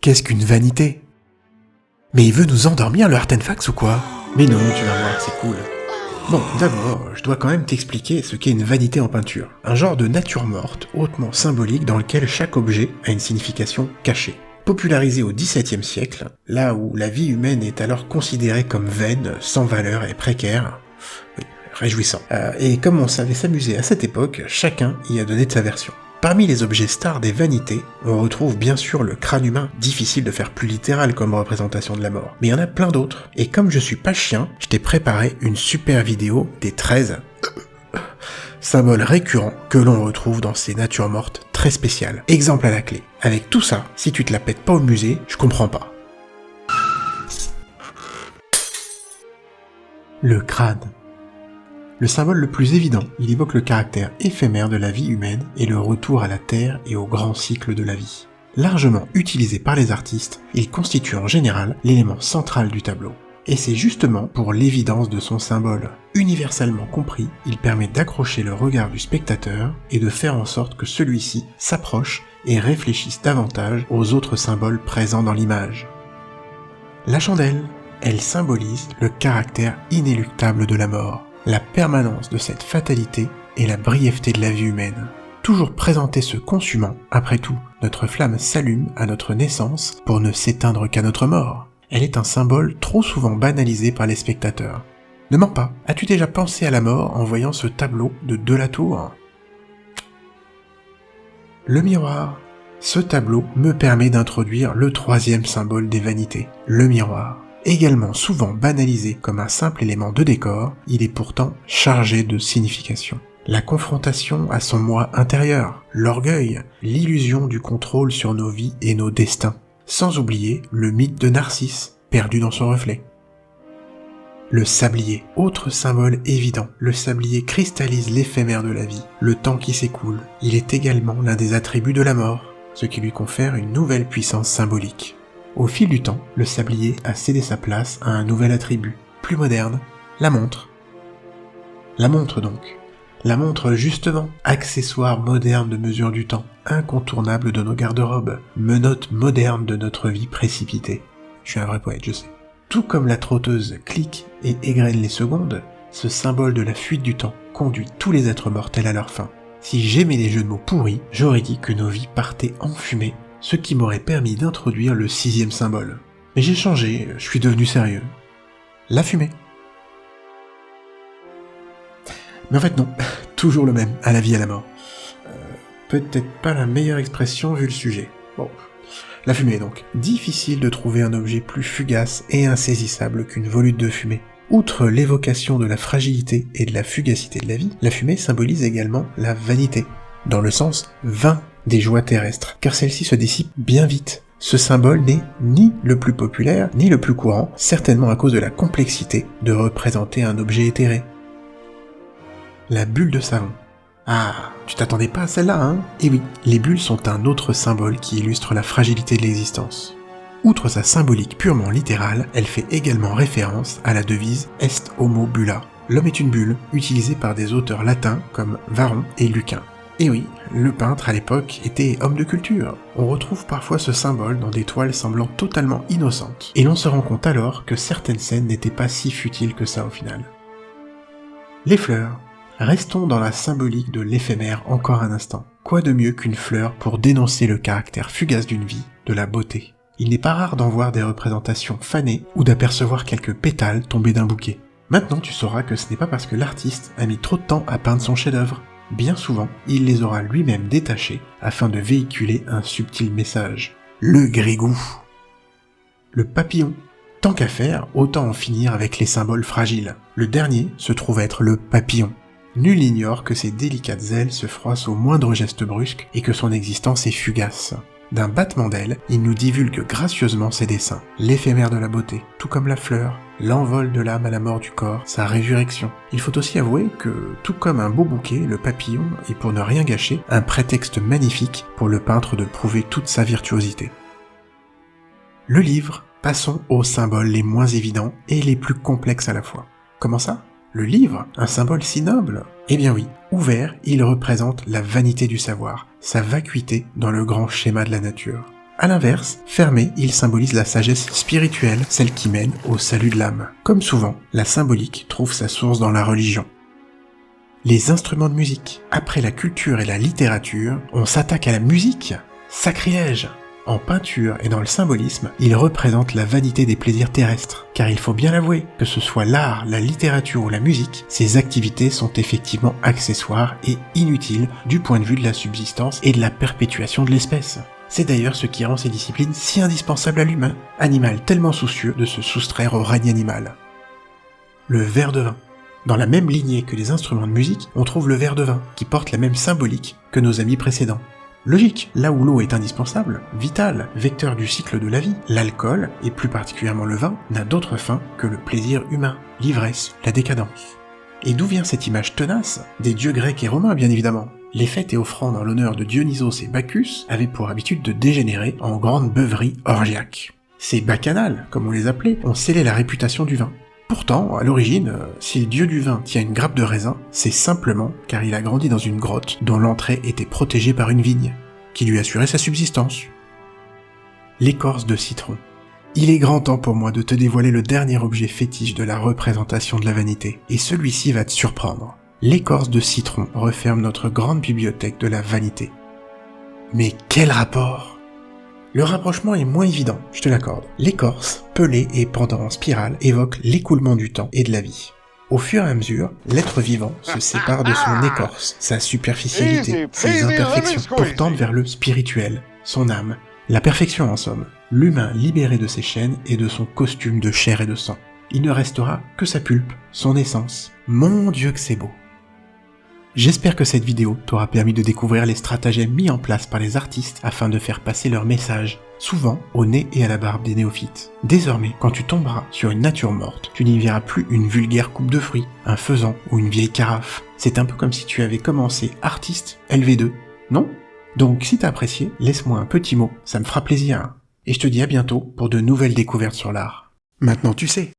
Qu'est-ce qu'une vanité? Mais il veut nous endormir le Artenfax ou quoi? Mais non, tu vas voir, c'est cool. Bon, d'abord, je dois quand même t'expliquer ce qu'est une vanité en peinture. Un genre de nature morte, hautement symbolique dans lequel chaque objet a une signification cachée. Popularisé au XVIIe siècle, là où la vie humaine est alors considérée comme vaine, sans valeur et précaire. Oui, réjouissant. Et comme on savait s'amuser à cette époque, chacun y a donné de sa version. Parmi les objets stars des vanités, on retrouve bien sûr le crâne humain, difficile de faire plus littéral comme représentation de la mort. Mais il y en a plein d'autres, et comme je suis pas chien, je t'ai préparé une super vidéo des 13 symboles récurrents que l'on retrouve dans ces natures mortes très spéciales. Exemple à la clé. Avec tout ça, si tu te la pètes pas au musée, je comprends pas. Le crâne. Le symbole le plus évident, il évoque le caractère éphémère de la vie humaine et le retour à la terre et au grand cycle de la vie. Largement utilisé par les artistes, il constitue en général l'élément central du tableau. Et c'est justement pour l'évidence de son symbole. Universellement compris, il permet d'accrocher le regard du spectateur et de faire en sorte que celui-ci s'approche et réfléchisse davantage aux autres symboles présents dans l'image. La chandelle, elle symbolise le caractère inéluctable de la mort, la permanence de cette fatalité et la brièveté de la vie humaine. Toujours présenter ce consumant, après tout, notre flamme s'allume à notre naissance pour ne s'éteindre qu'à notre mort. Elle est un symbole trop souvent banalisé par les spectateurs. Ne mens pas, as-tu déjà pensé à la mort en voyant ce tableau de Delatour ? Le miroir. Ce tableau me permet d'introduire le troisième symbole des vanités, le miroir. Également souvent banalisé comme un simple élément de décor, il est pourtant chargé de signification. La confrontation à son moi intérieur, l'orgueil, l'illusion du contrôle sur nos vies et nos destins. Sans oublier le mythe de Narcisse, perdu dans son reflet. Le sablier, autre symbole évident. Le sablier cristallise l'éphémère de la vie, le temps qui s'écoule. Il est également l'un des attributs de la mort, ce qui lui confère une nouvelle puissance symbolique. Au fil du temps, le sablier a cédé sa place à un nouvel attribut, plus moderne, la montre. La montre donc. La montre justement, accessoire moderne de mesure du temps, incontournable de nos garde-robes, menotte moderne de notre vie précipitée. Je suis un vrai poète, je sais. Tout comme la trotteuse clique et égrène les secondes, ce symbole de la fuite du temps conduit tous les êtres mortels à leur fin. Si j'aimais les jeux de mots pourris, j'aurais dit que nos vies partaient en fumée, ce qui m'aurait permis d'introduire le 6e symbole. Mais j'ai changé, je suis devenu sérieux. La fumée. Mais en fait non, toujours le même, à la vie à la mort. Peut-être pas la meilleure expression vu le sujet. Bon, la fumée donc. Difficile de trouver un objet plus fugace et insaisissable qu'une volute de fumée. Outre l'évocation de la fragilité et de la fugacité de la vie, la fumée symbolise également la vanité, dans le sens vain des joies terrestres, car celle-ci se dissipe bien vite. Ce symbole n'est ni le plus populaire, ni le plus courant, certainement à cause de la complexité de représenter un objet éthéré. La bulle de savon. Ah, tu t'attendais pas à celle-là, hein? Eh oui, les bulles sont un autre symbole qui illustre la fragilité de l'existence. Outre sa symbolique purement littérale, elle fait également référence à la devise Est homo bulla. L'homme est une bulle, utilisée par des auteurs latins comme Varron et Lucain. Et oui, le peintre à l'époque était homme de culture. On retrouve parfois ce symbole dans des toiles semblant totalement innocentes. Et l'on se rend compte alors que certaines scènes n'étaient pas si futiles que ça au final. Les fleurs. Restons dans la symbolique de l'éphémère encore un instant. Quoi de mieux qu'une fleur pour dénoncer le caractère fugace d'une vie, de la beauté. Il n'est pas rare d'en voir des représentations fanées ou d'apercevoir quelques pétales tombés d'un bouquet. Maintenant tu sauras que ce n'est pas parce que l'artiste a mis trop de temps à peindre son chef-d'œuvre. Bien souvent, il les aura lui-même détachés afin de véhiculer un subtil message. Le grégou. Le papillon. Tant qu'à faire, autant en finir avec les symboles fragiles. Le dernier se trouve être le papillon. Nul n'ignore que ses délicates ailes se froissent au moindre geste brusque et que son existence est fugace. D'un battement d'ailes, il nous divulgue gracieusement ses desseins, l'éphémère de la beauté, tout comme la fleur, l'envol de l'âme à la mort du corps, sa résurrection. Il faut aussi avouer que, tout comme un beau bouquet, le papillon est pour ne rien gâcher un prétexte magnifique pour le peintre de prouver toute sa virtuosité. Le livre, passons aux symboles les moins évidents et les plus complexes à la fois. Comment ça ? Le livre, un symbole si noble? Eh bien oui, ouvert, il représente la vanité du savoir, sa vacuité dans le grand schéma de la nature. À l'inverse, fermé, il symbolise la sagesse spirituelle, celle qui mène au salut de l'âme. Comme souvent, la symbolique trouve sa source dans la religion. Les instruments de musique. Après la culture et la littérature, on s'attaque à la musique. Sacrilège! En peinture et dans le symbolisme, il représente la vanité des plaisirs terrestres. Car il faut bien l'avouer, que ce soit l'art, la littérature ou la musique, ces activités sont effectivement accessoires et inutiles du point de vue de la subsistance et de la perpétuation de l'espèce. C'est d'ailleurs ce qui rend ces disciplines si indispensables à l'humain, animal tellement soucieux de se soustraire au règne animal. Le verre de vin. Dans la même lignée que les instruments de musique, on trouve le verre de vin, qui porte la même symbolique que nos amis précédents. Logique, là où l'eau est indispensable, vitale, vecteur du cycle de la vie, l'alcool, et plus particulièrement le vin, n'a d'autre fin que le plaisir humain, l'ivresse, la décadence. Et d'où vient cette image tenace? Des dieux grecs et romains, bien évidemment. Les fêtes et offrandes en l'honneur de Dionysos et Bacchus avaient pour habitude de dégénérer en grandes beuveries orgiaques. Ces bacchanales, comme on les appelait, ont scellé la réputation du vin. Pourtant, à l'origine, si le dieu du vin tient une grappe de raisin, c'est simplement car il a grandi dans une grotte dont l'entrée était protégée par une vigne, qui lui assurait sa subsistance. L'écorce de citron. Il est grand temps pour moi de te dévoiler le dernier objet fétiche de la représentation de la vanité, et celui-ci va te surprendre. L'écorce de citron referme notre grande bibliothèque de la vanité. Mais quel rapport ? Le rapprochement est moins évident, je te l'accorde. L'écorce, pelée et pendant en spirale, évoque l'écoulement du temps et de la vie. Au fur et à mesure, l'être vivant se sépare de son écorce, sa superficialité, ses imperfections, pour tendre vers le spirituel, son âme, la perfection en somme. L'humain libéré de ses chaînes et de son costume de chair et de sang. Il ne restera que sa pulpe, son essence. Mon Dieu que c'est beau! J'espère que cette vidéo t'aura permis de découvrir les stratagèmes mis en place par les artistes afin de faire passer leur message, souvent au nez et à la barbe des néophytes. Désormais, quand tu tomberas sur une nature morte, tu n'y verras plus une vulgaire coupe de fruits, un faisan ou une vieille carafe. C'est un peu comme si tu avais commencé artiste LV2, non? Donc si t'as apprécié, laisse-moi un petit mot, ça me fera plaisir. Et je te dis à bientôt pour de nouvelles découvertes sur l'art. Maintenant tu sais.